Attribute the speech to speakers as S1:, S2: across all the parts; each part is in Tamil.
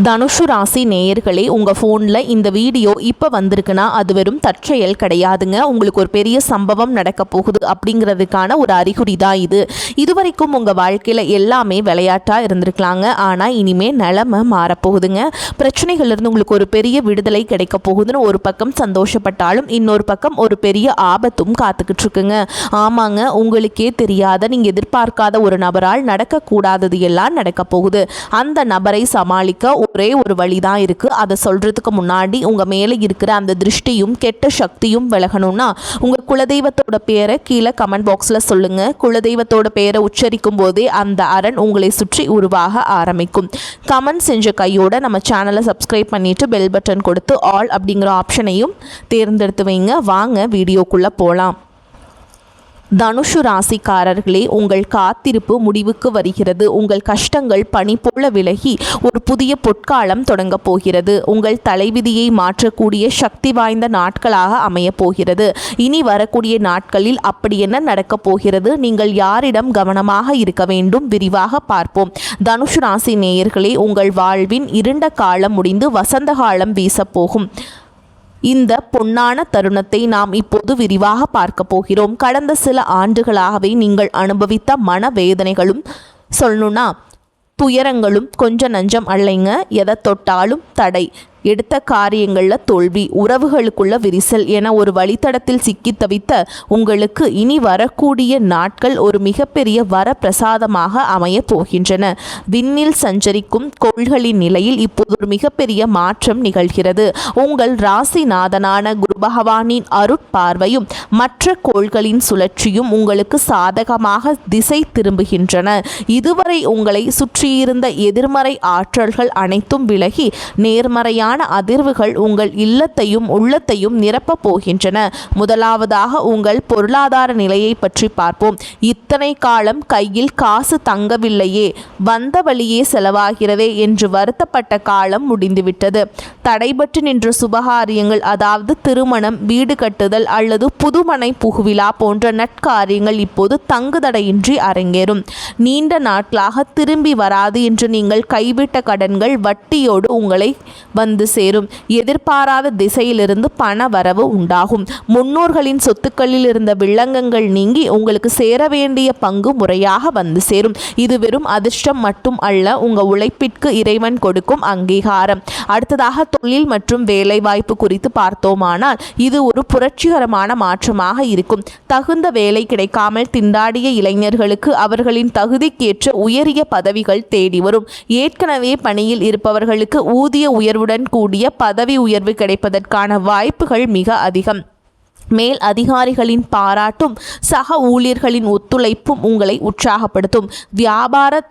S1: தனுஷு ராசி நேயர்களே, உங்கள் ஃபோனில் இந்த வீடியோ இப்போ வந்திருக்குன்னா அது வெறும் தற்செயல் கிடையாதுங்க. உங்களுக்கு ஒரு பெரிய சம்பவம் நடக்க போகுது அப்படிங்கிறதுக்கான ஒரு அறிகுறி தான் இது. இதுவரைக்கும் உங்கள் வாழ்க்கையில் எல்லாமே விளையாட்டாக இருந்திருக்கலாங்க. ஆனால் இனிமேல் நிலைமை மாறப்போகுதுங்க. பிரச்சனைகள்லேருந்து உங்களுக்கு ஒரு பெரிய விடுதலை கிடைக்க போகுதுன்னு ஒரு பக்கம் சந்தோஷப்பட்டாலும் இன்னொரு பக்கம் ஒரு பெரிய ஆபத்தும் காத்துக்கிட்டு இருக்குங்க. ஆமாங்க, உங்களுக்கே தெரியாத நீங்கள் எதிர்பார்க்காத ஒரு நபரால் நடக்கக்கூடாதது எல்லாம் நடக்க போகுது. அந்த நபரை சமாளிக்க ஒரே ஒரு வழி தான் இருக்குது. அதை சொல்கிறதுக்கு முன்னாடி உங்கள் மேலே இருக்கிற அந்த திருஷ்டியும் கெட்ட சக்தியும் விலகணும்னா உங்கள் குலதெய்வத்தோட பேரை கீழே கமெண்ட் பாக்ஸில் சொல்லுங்கள். குலதெய்வத்தோட பேரை உச்சரிக்கும் போதே அந்த அரண் உங்களை சுற்றி உருவாக ஆரம்பிக்கும். கமெண்ட் செஞ்ச கையோட நம்ம சேனலை சப்ஸ்கிரைப் பண்ணிவிட்டு பெல் பட்டன் கொடுத்து ஆல் அப்படிங்கிற ஆப்ஷனையும் தேர்ந்தெடுத்து வைங்க. வாங்க வீடியோக்குள்ளே போகலாம். தனுஷு ராசிக்காரர்களே, உங்கள் காத்திருப்பு முடிவுக்கு வருகிறது. உங்கள் கஷ்டங்கள் பனி போல விலகி ஒரு புதிய பொற்காலம் தொடங்க போகிறது. உங்கள் தலைவிதியை மாற்றக்கூடிய சக்தி வாய்ந்த நாட்களாக அமையப் போகிறது. இனி வரக்கூடிய நாட்களில் அப்படி என்ன நடக்கப் போகிறது, நீங்கள் யாரிடம் கவனமாக இருக்க வேண்டும், விரிவாக பார்ப்போம். தனுஷு ராசி நேயர்களே, உங்கள் வாழ்வின் இருண்ட காலம் முடிந்து வசந்த காலம் வீசப்போகும். இந்த பொன்னான தருணத்தை நாம் இப்போது விரிவாக பார்க்க போகிறோம். கடந்த சில ஆண்டுகளாகவே நீங்கள் அனுபவித்த மனவேதனைகளும் சொல்லணும்னா துயரங்களும் கொஞ்சம் நஞ்சம் அல்லைங்க. எதை தொட்டாலும் தடை, எடுத்த காரியங்களில் தோல்வி, உறவுகளுக்குள்ள விரிசல் என ஒரு வழித்தடத்தில் சிக்கி தவித்த உங்களுக்கு இனி வரக்கூடிய நாட்கள் ஒரு மிகப்பெரிய வரப்பிரசாதமாக அமைய போகின்றன. விண்ணில் சஞ்சரிக்கும் கோள்களின் நிலையில் இப்போது ஒரு மிகப்பெரிய மாற்றம் நிகழ்கிறது. உங்கள் ராசிநாதனான குரு பகவானின் அருட்பார்வையும் மற்ற கோள்களின் சுழற்சியும் உங்களுக்கு சாதகமாக திசை திரும்புகின்றன. இதுவரை உங்களை சுற்றியிருந்த எதிர்மறை ஆற்றல்கள் அனைத்தும் விலகி நேர்மறையான அதிர்வுகள் உங்கள் இல்லத்தையும் உள்ளத்தையும் நிரப்பப் போகின்றன. முதலாவதாக உங்கள் பொருளாதார நிலையை பற்றி பார்ப்போம். இத்தனை காலம் கையில் காசு தங்கவில்லையே, வந்த வழியே செலவாகிறதே என்று வருத்தப்பட்ட காலம் முடிந்துவிட்டது. தடைபட்டு நின்ற சுபகாரியங்கள், அதாவது திருமணம், வீடு கட்டுதல் அல்லது புதுமனை புகுவிழா போன்ற நற்காரியங்கள் இப்போது தங்குதடையின்றி அரங்கேறும். நீண்ட நாட்களாக திரும்பி வராது என்று நீங்கள் கைவிட்ட கடன்கள் வட்டியோடு உங்களை வந்து சேரும். எதிர்பாராத திசையிலிருந்து பண வரவு உண்டாகும். முன்னோர்களின் சொத்துக்களில் இருந்த வில்லங்கங்கள் நீங்கி உங்களுக்கு சேர வேண்டிய பங்கு முறையாக வந்து சேரும். இது வெறும் அதிர்ஷ்டம் மட்டும் அல்ல, உங்க உழைப்பிற்கு இறைவன் கொடுக்கும் அங்கீகாரம். அடுத்ததாக தொழில் மற்றும் வேலை வாய்ப்பு குறித்து பார்த்தோமானால் இது ஒரு புரட்சிகரமான மாற்றமாக இருக்கும். தகுந்த வேலை கிடைக்காமல் திண்டாடிய இளைஞர்களுக்கு அவர்களின் தகுதிக்கேற்ற உயரிய பதவிகள் தேடி வரும். ஏற்கனவே பணியில் இருப்பவர்களுக்கு ஊதிய உயர்வுடன் கூடிய பதவி உயர்வு கிடைப்பதற்கான வாய்ப்புகள் மிக அதிகம். மேல் அதிகாரிகளின் பாராட்டும் சக ஊழியர்களின் ஒத்துழைப்பும் உங்களை உற்சாகப்படுத்தும். வியாபார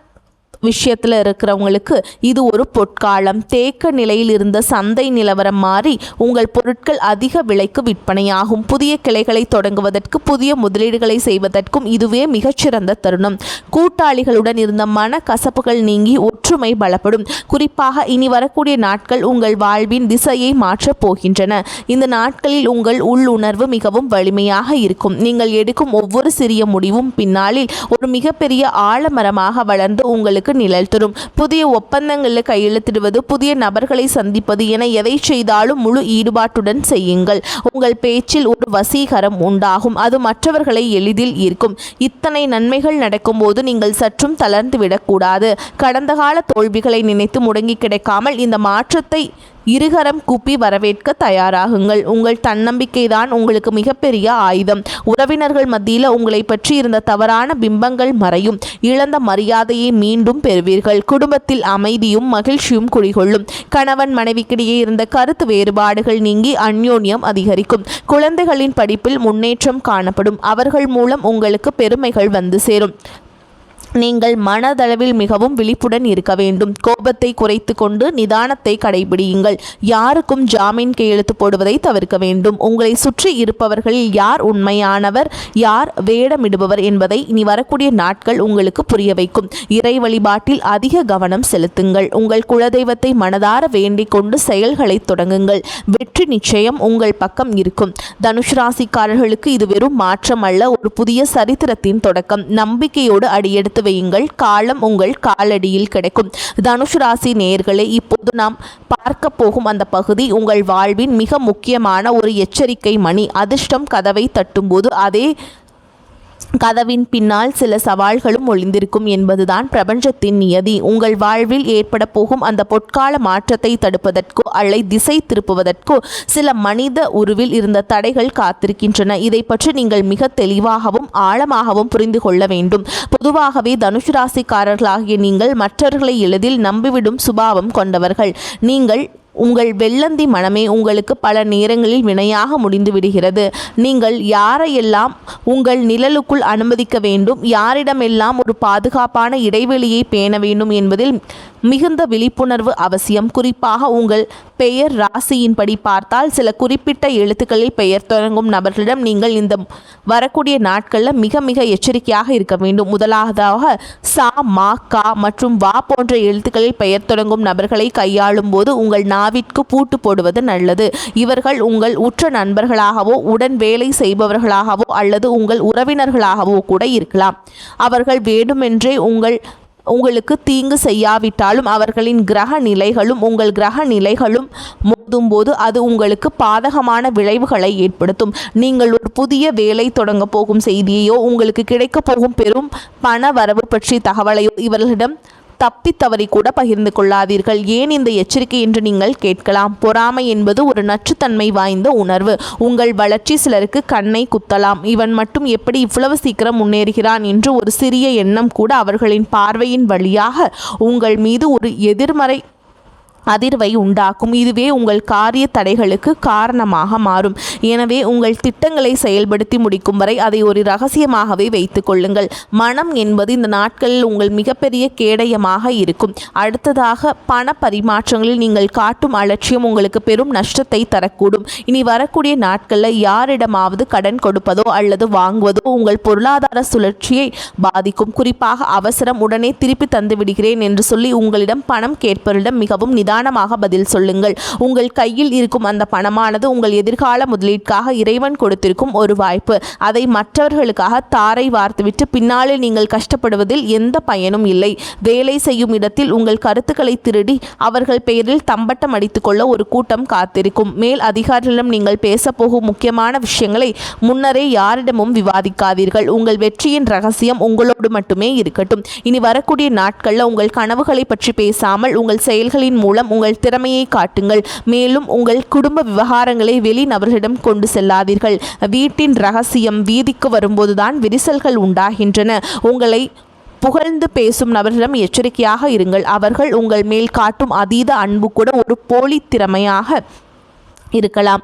S1: விஷயத்தில் இருக்கிறவங்களுக்கு இது ஒரு பொற்காலம். தேக்க நிலையில் இருந்த சந்தை நிலவரம் மாறி உங்கள் பொருட்கள் அதிக விலைக்கு விற்பனையாகும். புதிய கிளைகளை தொடங்குவதற்கு, புதிய முதலீடுகளை செய்வதற்கும் இதுவே மிகச்சிறந்த தருணம். கூட்டாளிகளுடன் இருந்த மன கசப்புகள் நீங்கி ஒற்றுமை பலப்படும். குறிப்பாக இனி வரக்கூடிய நாட்கள் உங்கள் வாழ்வின் திசையை மாற்றப் போகின்றன. இந்த நாட்களில் உங்கள் உள்ளுணர்வு மிகவும் வலிமையாக இருக்கும். நீங்கள் எடுக்கும் ஒவ்வொரு சிறிய முடிவும் பின்னாளில் ஒரு மிகப்பெரிய ஆலமரமாக வளர்ந்து உங்களுக்கு நிழல் தரும். புதிய ஒப்பந்தங்களில் கையெழுத்திடுவது, புதிய நபர்களை சந்திப்பது என எதை செய்தாலும் முழு ஈடுபாட்டுடன் செய்யுங்கள். உங்கள் பேச்சில் ஒரு வசீகரம் உண்டாகும். அது மற்றவர்களை எளிதில் ஈர்க்கும். இத்தனை நன்மைகள் நடக்கும்போது நீங்கள் சற்றும் தளர்ந்து விடக்கூடாது. கடந்த கால தோல்விகளை நினைத்து முடங்கி கிடைக்காமல் இந்த மாற்றத்தை இருகரம் கூப்பி வரவேற்க தயாராகுங்கள். உங்கள் தன்னம்பிக்கை தான் உங்களுக்கு மிகப்பெரிய ஆயுதம். உறவினர்கள் மத்தியில் உங்களை பற்றி இருந்த தவறான பிம்பங்கள் மறையும். இழந்த மரியாதையை மீண்டும் பெறுவீர்கள். குடும்பத்தில் அமைதியும் மகிழ்ச்சியும் குடிகொள்ளும். கணவன் மனைவிக்கிடையே இருந்த கருத்து வேறுபாடுகள் நீங்கி அந்யோன்யம் அதிகரிக்கும். குழந்தைகளின் படிப்பில் முன்னேற்றம் காணப்படும். அவர்கள் மூலம் உங்களுக்கு பெருமைகள் வந்து சேரும். நீங்கள் மனதளவில் மிகவும் விழிப்புடன் இருக்க வேண்டும். கோபத்தை குறைத்து கொண்டு நிதானத்தை கடைபிடியுங்கள். யாருக்கும் ஜாமீன் கையெழுத்து போடுவதை தவிர்க்க வேண்டும். உங்களை சுற்றி இருப்பவர்களில் யார் உண்மையானவர், யார் வேடமிடுபவர் என்பதை இனி வரக்கூடிய நாட்கள் உங்களுக்கு புரிய வைக்கும். இறை வழிபாட்டில் அதிக கவனம் செலுத்துங்கள். உங்கள் குலதெய்வத்தை மனதார வேண்டிக் கொண்டு செயல்களை தொடங்குங்கள். வெற்றி நிச்சயம் உங்கள் பக்கம் இருக்கும். தனுஷ் ராசிக்காரர்களுக்கு இது வெறும் மாற்றம் அல்ல, ஒரு புதிய சரித்திரத்தின் தொடக்கம். நம்பிக்கையோடு அடியெடுத்து வையுங்கள், காலம் உங்கள் காலடியில் கிடைக்கும். தனுசு ராசி நேயர்களே, இப்போது நாம் பார்க்க போகும் அந்த பகுதி உங்கள் வாழ்வின் மிக முக்கியமான ஒரு எச்சரிக்கை மணி. அதிர்ஷ்டம் கதவை தட்டும்போது அதே கதவின் பின்னால் சில சவால்களும் ஒளிந்திருக்கும் என்பதுதான் பிரபஞ்சத்தின் நியதி. உங்கள் வாழ்வில் ஏற்பட போகும் அந்த பொற்கால மாற்றத்தை தடுப்பதற்கோ அல்லது திசை திருப்புவதற்கோ சில மனித உருவில் இருந்த தடைகள் காத்திருக்கின்றன. இதை பற்றி நீங்கள் மிக தெளிவாகவும் ஆழமாகவும் புரிந்து கொள்ள வேண்டும். பொதுவாகவே தனுசு ராசிக்காரர்களாகிய நீங்கள் மற்றவர்களை எளிதில் நம்பிவிடும் சுபாவம் கொண்டவர்கள். உங்கள் வெள்ளந்தி மனமே உங்களுக்கு பல நேரங்களில் வினையாக முடிந்து விடுகிறது. நீங்கள் யாரையெல்லாம் உங்கள் நிழலுக்குள் அனுமதிக்க வேண்டும், யாரிடமெல்லாம் ஒரு பாதுகாப்பான இடைவெளியை பேண வேண்டும் என்பதில் மிகுந்த விழிப்புணர்வு அவசியம். குறிப்பாக உங்கள் பெயர் ராசியின்படி பார்த்தால் சில குறிப்பிட்ட எழுத்துக்களில் பெயர் தொடங்கும் நபர்களிடம் நீங்கள் இந்த வரக்கூடிய நாட்களில் மிக மிக எச்சரிக்கையாக இருக்க வேண்டும். முதலாவதாக சா, மா, கா மற்றும் வா போன்ற எழுத்துக்களில் பெயர் தொடங்கும் நபர்களை கையாளும் போது உங்கள் நாவிற்கு பூட்டு போடுவது நல்லது. இவர்கள் உங்கள் உற்ற நண்பர்களாகவோ உடன் வேலை செய்பவர்களாகவோ அல்லது உங்கள் உறவினர்களாகவோ கூட இருக்கலாம். அவர்கள் வேண்டுமென்றே உங்களுக்கு தீங்கு செய்யாவிட்டாலும் அவர்களின் கிரக நிலைகளும் உங்கள் கிரக நிலைகளும் மோதும்போது அது உங்களுக்கு பாதகமான விளைவுகளை ஏற்படுத்தும். நீங்கள் ஒரு புதிய வேலை தொடங்க போகும் செய்தியையோ உங்களுக்கு கிடைக்க போகும் பெரும் பண வரவு பற்றி தகவலையோ இவர்களிடம் தப்பி தவறி கூட பகிர்ந்து கொள்ளாதீர்கள். ஏன் இந்த எச்சரிக்கை என்று நீங்கள் கேட்கலாம். பொறாமை என்பது ஒரு நச்சுத்தன்மை வாய்ந்த உணர்வு. உங்கள் வளர்ச்சி சிலருக்கு கண்ணை குத்தலாம். இவன் மட்டும் எப்படி இவ்வளவு சீக்கிரம் முன்னேறுகிறான் என்று ஒரு சிறிய எண்ணம் கூட அவர்களின் பார்வையின் வழியாக உங்கள் மீது ஒரு எதிர்மறை அதிர்வை உண்டாக்கும். இதுவே உங்கள் காரிய தடைகளுக்கு காரணமாக மாறும். எனவே உங்கள் திட்டங்களை செயல்படுத்தி முடிக்கும் வரை அதை ஒரு ரகசியமாகவே வைத்துக் கொள்ளுங்கள். மனம் என்பது இந்த நாட்களில் உங்கள் மிகப்பெரிய கேடயமாக இருக்கும். அடுத்ததாக பண பரிமாற்றங்களில் நீங்கள் காட்டும் அலட்சியம் உங்களுக்கு பெரும் நஷ்டத்தை தரக்கூடும். இனி வரக்கூடிய நாட்களில் யாரிடமாவது கடன் கொடுப்பதோ அல்லது வாங்குவதோ உங்கள் பொருளாதார சுழற்சியை பாதிக்கும். குறிப்பாக அவசரம், உடனே திருப்பி தந்து விடுகிறேன் என்று சொல்லி உங்களிடம் பணம் கேட்பவரிடம் மிகவும் நிதானமாக பதில் சொல்லுங்கள். உங்கள் கையில் இருக்கும் அந்த பணமானது உங்கள் எதிர்கால முதலீட்டுக்காக இறைவன் கொடுத்திருக்கும் ஒரு வாய்ப்பு. அதை மற்றவர்களுக்காக தாரை வார்த்துவிட்டு பின்னாளில் நீங்கள் கஷ்டப்படுவதில் எந்த பயனும் இல்லை. வேலை செய்யும் இடத்தில் உங்கள் கருத்துக்களை திருடி அவர்கள் பெயரில் தம்பட்டம் அடித்துக் கொள்ள ஒரு கூட்டம் காத்திருக்கும். மேல் அதிகாரிகளிடம் நீங்கள் பேசப்போகும் முக்கியமான விஷயங்களை முன்னரே யாரிடமும் விவாதிக்காதீர்கள். உங்கள் வெற்றியின் ரகசியம் உங்களோடு மட்டுமே இருக்கட்டும். இனி வரக்கூடிய நாட்களில் உங்கள் கனவுகளை பற்றி பேசாமல் உங்கள் செயல்களின் மூலம் உங்கள் திறமையை காட்டுங்கள். மேலும் உங்கள் குடும்ப விவகாரங்களை வெளி நபர்களிடம் கொண்டு செல்லாதீர்கள். வீட்டின் ரகசியம் வீதிக்கு வரும்போதுதான் விரிசல்கள் உண்டாகின்றன. உங்களை புகழ்ந்து பேசும் நபர்களிடம் எச்சரிக்கையாக இருங்கள். அவர்கள் உங்கள் மேல் காட்டும் அதீத அன்பு கூட ஒரு போலி திறமையாக இருக்கலாம்.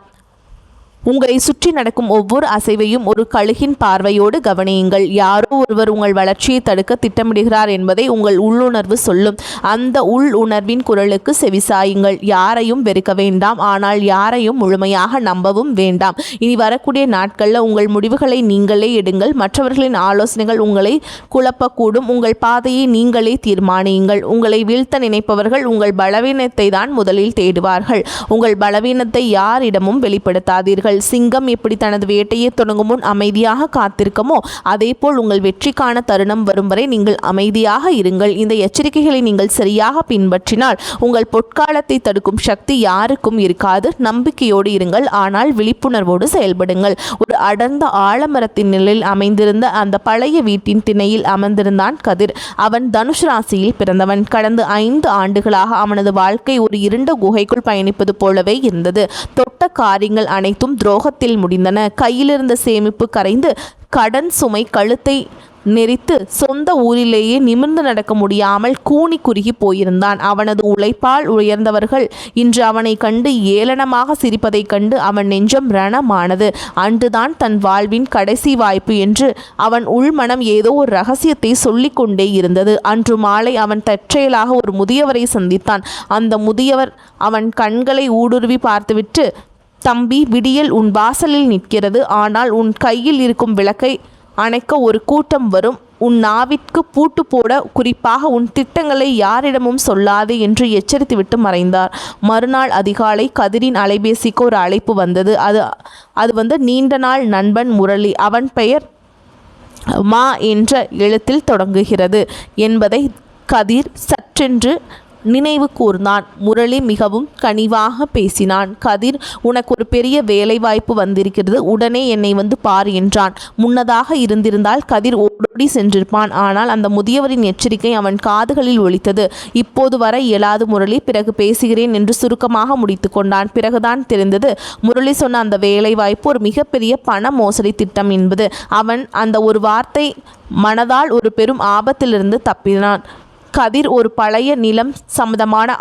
S1: உங்களை சுற்றி நடக்கும் ஒவ்வொரு அசைவையும் ஒரு கழுகின் பார்வையோடு கவனியுங்கள். யாரோ ஒருவர் உங்கள் வளர்ச்சியை தடுக்க திட்டமிடுகிறார் என்பதை உங்கள் உள்ளுணர்வு சொல்லும். அந்த உள்ளுணர்வின் குரலுக்கு செவிசாயுங்கள். யாரையும் வெறுக்க வேண்டாம், ஆனால் யாரையும் முழுமையாக நம்பவும் வேண்டாம். இனி வரக்கூடிய நாட்களில் உங்கள் முடிவுகளை நீங்களே எடுங்கள். மற்றவர்களின் ஆலோசனைகள் உங்களை குழப்பக்கூடும். உங்கள் பாதையை நீங்களே தீர்மானியுங்கள். உங்களை வீழ்த்த நினைப்பவர்கள் உங்கள் பலவீனத்தை தான் முதலில் தேடுவார்கள். உங்கள் பலவீனத்தை யாரிடமும் வெளிப்படுத்தாதீர்கள். சிங்கம் எப்படி தனது வேட்டையை தொடங்கும் முன் அமைதியாக காத்திருக்குமோ அதேபோல் உங்கள் வெற்றிக்கான தருணம் வரும் வரை நீங்கள் அமைதியாக இருங்கள். இந்த எச்சரிக்கைகளை நீங்கள் சரியாக பின்பற்றினால் உங்கள் பொற்காலத்தை தடுக்கும் சக்தி யாருக்கும் இருக்காது. நம்பிக்கையோடு இருங்கள், ஆனால் விழிப்புணர்வோடு செயல்படுங்கள். ஒரு அடர்ந்த ஆலமரத்தின் நிலையில் அமைந்திருந்த அந்த பழைய வீட்டின் திணையில் அமர்ந்திருந்தான் கதிர். அவன் தனுஷ் ராசியில் பிறந்தவன். கடந்த 5 ஆண்டுகளாக அவனது வாழ்க்கை ஒரு இருண்ட குகைக்குள் பயணிப்பது போலவே இருந்தது. தொட்ட காரியங்கள் அனைத்தும் துரோகத்தில் முடிந்தன. கையிலிருந்த சேமிப்பு கரைந்து கடன் சுமை கழுத்தை நெறித்து சொந்த ஊரிலேயே நிமிர்ந்து நடக்க முடியாமல் கூனி குறுகி போயிருந்தான். அவனது உழைப்பால் உயர்ந்தவர்கள் இன்று அவனை கண்டு ஏளனமாக சிரிப்பதைக் கண்டு அவன் நெஞ்சம் ரணமானது. அன்றுதான் தன் வாழ்வின் கடைசி வாய்ப்பு என்று அவன் உள்மனம் ஏதோ ஒரு ரகசியத்தை சொல்லிக்கொண்டே இருந்தது. அன்று மாலை அவன் தற்செயலாக ஒரு முதியவரை சந்தித்தான். அந்த முதியவர் அவன் கண்களை ஊடுருவி பார்த்துவிட்டு, தம்பி, விடியல் உன் வாசலில் நிற்கிறது. ஆனால் உன் கையில் இருக்கும் விளக்கை அணைக்க ஒரு கூட்டம் வரும். உன் நாவிற்கு பூட்டு போட, குறிப்பாக உன் திட்டங்களை யாரிடமும் சொல்லாதே என்று எச்சரித்துவிட்டு மறைந்தார். மறுநாள் அதிகாலை கதிரின் அலைபேசிக்கு ஒரு அழைப்பு வந்தது. அது நீண்ட நாள் நண்பன் முரளி. அவன் பெயர் மா என்ற எழுத்தில் தொடங்குகிறது என்பதை கதிர் சற்றென்று நினைவு கூர்ந்தான். முரளி மிகவும் கனிவாக பேசினான். கதிர், உனக்கு ஒரு பெரிய வேலைவாய்ப்பு வந்திருக்கிறது, உடனே என்னை வந்து பார் என்றான். முன்னதாக இருந்திருந்தால் கதிர் ஓடோடி சென்றிருப்பான். ஆனால் அந்த முதியவரின் எச்சரிக்கை அவன் காதுகளில் ஒலித்தது. இப்போது வர இயலாது முரளி, பிறகு பேசுகிறேன் என்று சுருக்கமாக முடித்து கொண்டான். பிறகுதான் தெரிந்தது முரளி சொன்ன அந்த வேலைவாய்ப்பு ஒரு மிகப்பெரிய பண மோசடி திட்டம் என்பது. அவன் அந்த ஒரு வார்த்தை மனதால் ஒரு பெரும் ஆபத்திலிருந்து தப்பினான். கதிர் ஒரு பழைய நிலம் சம்பந்தமான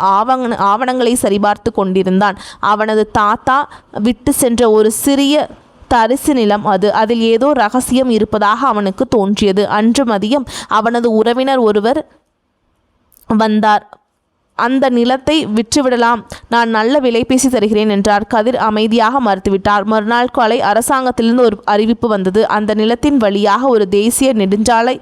S1: ஆவணங்களை சரிபார்த்து கொண்டிருந்தான். அவனது தாத்தா விட்டு சென்ற ஒரு சிறிய தரிசு நிலம் அது. அதில் ஏதோ ரகசியம் இருப்பதாக அவனுக்கு தோன்றியது. அன்று மதியம் அவனது உறவினர் ஒருவர் வந்தார். அந்த நிலத்தை விற்றுவிடலாம், நான் நல்ல விலை பேசி தருகிறேன் என்றார். கதிர் அமைதியாக மறுத்துவிட்டார். மறுநாள் காலை அரசாங்கத்திலிருந்து ஒரு அறிவிப்பு வந்தது. அந்த நிலத்தின் வழியாக ஒரு தேசிய நெடுஞ்சாலை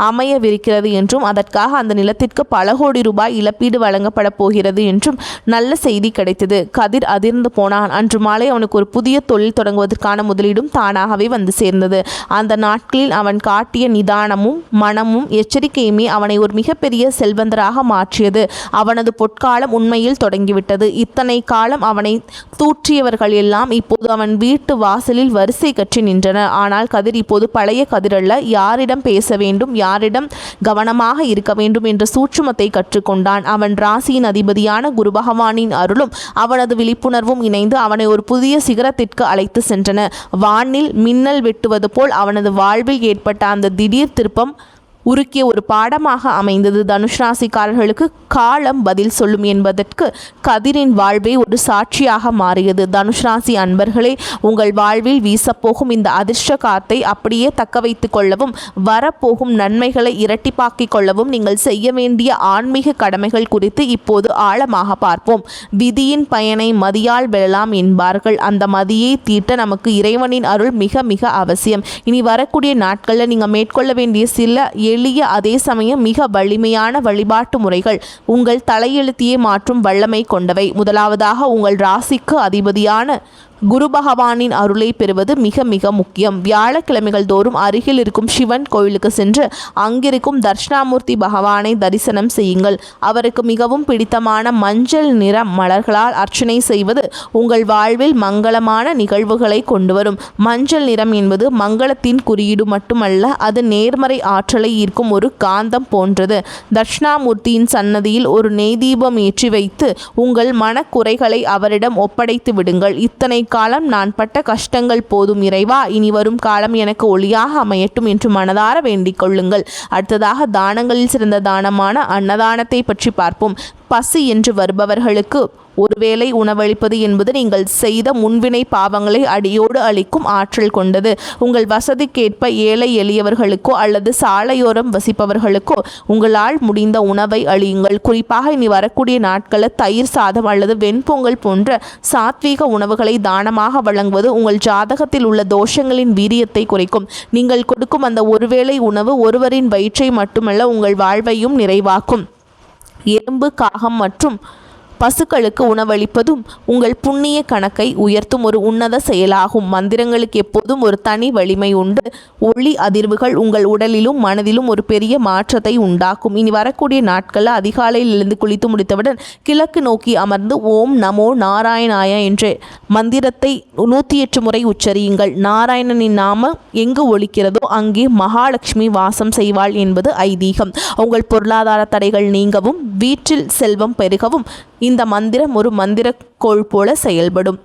S1: அமையவிருக்கிறது என்றும் அதற்காக அந்த நிலத்திற்கு பல கோடி ரூபாய் இழப்பீடு வழங்கப்பட போகிறது என்றும் நல்ல செய்தி கிடைத்தது. கதிர் அதிர்ந்து போனான். அன்று மாலை அவனுக்கு ஒரு புதிய தொழில் தொடங்குவதற்கான முதலீடும் தானாகவே வந்து சேர்ந்தது. அந்த நாட்களில் அவன் காட்டிய நிதானமும் மனமும் எச்சரிக்கையுமே அவனை ஒரு மிகப்பெரிய செல்வந்தராக மாற்றியது. அவனது பொற்காலம் உண்மையில் தொடங்கிவிட்டது. இத்தனை காலம் அவனை தூற்றியவர்கள் எல்லாம் இப்போது அவன் வீட்டு வாசலில் வரிசை கற்றி நின்றனர். ஆனால் கதிர் இப்போது பழைய கதிரல்ல. யாரிடம் பேச வேண்டும், யாரிடம் கவனமாக இருக்க வேண்டும் என்ற சூட்சுமத்தை கற்றுக்கொண்டான். அவன் ராசியின் அதிபதியான குரு பகவானின் அருளும் அவனது விழிப்புணர்வும் இணைந்து அவனை ஒரு புதிய சிகரத்திற்கு அழைத்து சென்றன. வானில் மின்னல் வெட்டுவது போல் அவனது வாழ்வில் ஏற்பட்ட அந்த திடீர் திருப்பம் உருக்கிய ஒரு பாடமாக அமைந்தது. தனுஷ் ராசிக்காரர்களுக்கு காலம் பதில் சொல்லும் என்பதற்கு கதிரின் வாழ்வே ஒரு சாட்சியாக மாறியது. தனுஷ் ராசி அன்பர்களே, உங்கள் வாழ்வில் வீசப்போகும் இந்த அதிர்ஷ்ட காத்தை அப்படியே தக்க வைத்து கொள்ளவும் வரப்போகும் நன்மைகளை இரட்டிப்பாக்கிக் கொள்ளவும் நீங்கள் செய்ய வேண்டிய ஆன்மீக கடமைகள் குறித்து இப்போது ஆழமாக பார்ப்போம். விதியின் பயனை மதியால் வெல்லலாம் என்பார்கள். அந்த மதியை தீட்ட நமக்கு இறைவனின் அருள் மிக மிக அவசியம். இனி வரக்கூடிய நாட்களில் நீங்கள் மேற்கொள்ள வேண்டிய சில எளிய அதே சமயம் மிக வலிமையான வழிபாட்டு முறைகள் உங்கள் தலையெழுத்தையே மாற்றும் வல்லமை கொண்டவை. முதலாவதாக, உங்கள் ராசிக்கு அதிபதியான குரு பகவானின் அருளை பெறுவது மிக மிக முக்கியம். வியாழக்கிழமைகள் தோறும் அருகில் இருக்கும் சிவன் கோயிலுக்கு சென்று அங்கிருக்கும் தட்சிணாமூர்த்தி பகவானை தரிசனம் செய்யுங்கள். அவருக்கு மிகவும் பிடித்தமான மஞ்சள் நிற மலர்களால் அர்ச்சனை செய்வது உங்கள் வாழ்வில் மங்களமான நிகழ்வுகளை கொண்டு வரும். மஞ்சள் நிறம் என்பது மங்களத்தின் குறியீடு மட்டுமல்ல, அது நேர்மறை ஆற்றலை ஈர்க்கும் ஒரு காந்தம் போன்றது. தட்சிணாமூர்த்தியின் சன்னதியில் ஒரு நெய் தீபம் ஏற்றி வைத்து உங்கள் மனக்குறைகளை அவரிடம் ஒப்படைத்து விடுங்கள். இத்தனை காலம் நான் பட்ட கஷ்டங்கள் போதும் இறைவா, இனி வரும் காலம் எனக்கு ஒளியாக அமையட்டும் என்று மனதார வேண்டிக் கொள்ளுங்கள். அடுத்ததாக, தானங்களில் சிறந்த தானமான அன்னதானத்தை பற்றி பார்ப்போம். பசி என்று வருபவர்களுக்கு ஒருவேளை உணவளிப்பது என்பது நீங்கள் செய்த முன்வினை பாவங்களை அடியோடு அளிக்கும் ஆற்றல் கொண்டது. உங்கள் வசதிக்கேற்ப ஏழை எளியவர்களுக்கோ அல்லது சாலையோரம் வசிப்பவர்களுக்கோ உங்களால் முடிந்த உணவை அளியுங்கள். குறிப்பாக இனி வரக்கூடிய நாட்களில் தயிர் சாதம் அல்லது வெண்பொங்கல் போன்ற சாத்வீக உணவுகளை தானமாக வழங்குவது உங்கள் ஜாதகத்தில் உள்ள தோஷங்களின் வீரியத்தை குறைக்கும். நீங்கள் கொடுக்கும் அந்த ஒருவேளை உணவு ஒருவரின் வயிற்றை மட்டுமல்ல, உங்கள் வாழ்வையும் நிறைவாக்கும். எறும்பு, காகம் மற்றும் பசுக்களுக்கு உணவளிப்பதும் உங்கள் புண்ணிய கணக்கை உயர்த்தும் ஒரு உன்னத செயலாகும். மந்திரங்களுக்கு எப்போதும் ஒரு தனி வலிமை உண்டு. ஒளி அதிர்வுகள் உங்கள் உடலிலும் மனதிலும் ஒரு பெரிய மாற்றத்தை உண்டாக்கும். இனி வரக்கூடிய நாட்களில் அதிகாலையில் எழுந்து குளித்து முடித்தவுடன் கிழக்கு நோக்கி அமர்ந்து ஓம் நமோ நாராயணாய என்ற மந்திரத்தை 108 முறை உச்சரியுங்கள். நாராயணனின் நாமம் எங்கு ஒலிக்கிறதோ அங்கே மகாலட்சுமி வாசம் செய்வாள் என்பது ஐதீகம். உங்கள் பொருளாதார தடைகள் நீங்கவும் வீட்டில் செல்வம் பெருகவும் இந்த மந்திரம் ஒரு மந்திரக்கோள் போல செயல்படும்.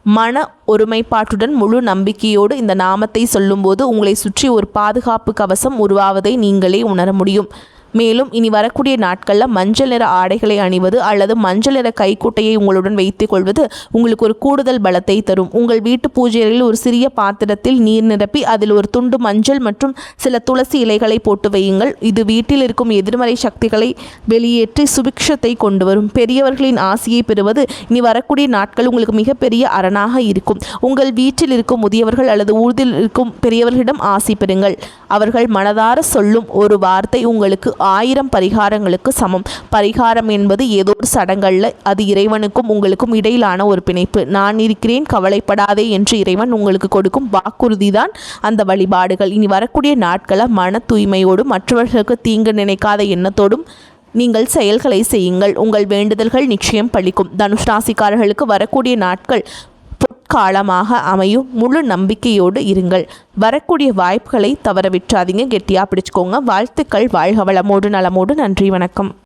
S1: மன ஒருமைப்பாட்டுடன் முழு நம்பிக்கையோடு இந்த நாமத்தை சொல்லும்போது உங்களை சுற்றி ஒரு பாதுகாப்பு கவசம் உருவாவதை நீங்களே உணர முடியும். மேலும் இனி வரக்கூடிய நாட்களில் மஞ்சள் நிற ஆடைகளை அணிவது அல்லது மஞ்சள் நிற கைக்குட்டையை உங்களுடன் வைத்துக் கொள்வது உங்களுக்கு ஒரு கூடுதல் பலத்தை தரும். உங்கள் வீட்டு பூஜைகளில் ஒரு சிறிய பாத்திரத்தில் நீர் நிரப்பி அதில் ஒரு துண்டு மஞ்சள் மற்றும் சில துளசி இலைகளை போட்டு வையுங்கள். இது வீட்டில் இருக்கும் எதிர்மறை சக்திகளை வெளியேற்றி சுபிக்ஷத்தை கொண்டு வரும். பெரியவர்களின் ஆசையை பெறுவது இனி வரக்கூடிய நாட்கள் உங்களுக்கு மிகப்பெரிய அரணாக இருக்கும். உங்கள் வீட்டில் இருக்கும் முதியவர்கள் அல்லது ஊரில் இருக்கும் பெரியவர்களிடம் ஆசை பெறுங்கள். அவர்கள் மனதார சொல்லும் ஒரு வார்த்தை உங்களுக்கு 1000 பரிகாரங்களுக்கு சமம். பரிகாரம் என்பது ஏதோ ஒரு சடங்கல்ல, அது இறைவனுக்கும் உங்களுக்கும் இடையிலான ஒரு பிணைப்பு. நான் இருக்கிறேன், கவலைப்படாதே என்று இறைவன் உங்களுக்கு கொடுக்கும் வாக்குறுதி தான் அந்த வழிபாடுகள். இனி வரக்கூடிய நாட்களை மன தூய்மையோடு, மற்றவர்களுக்கு தீங்கு நினைக்காத எண்ணத்தோடும் நீங்கள் செயல்களை செய்யுங்கள். உங்கள் வேண்டுதல்கள் நிச்சயம் பலிக்கும். தனுஷ் ராசிக்காரர்களுக்கு வரக்கூடிய நாட்கள் பொற்காலமாக அமையும். முழு நம்பிக்கையோடு இருங்கள். வரக்கூடிய வாய்ப்புகளை தவற விட்டுறாதீங்க. கெட்டியாக பிடிச்சுக்கோங்க. வாழ்த்துக்கள். வாழ்க வளமோடு நலமோடு. நன்றி, வணக்கம்.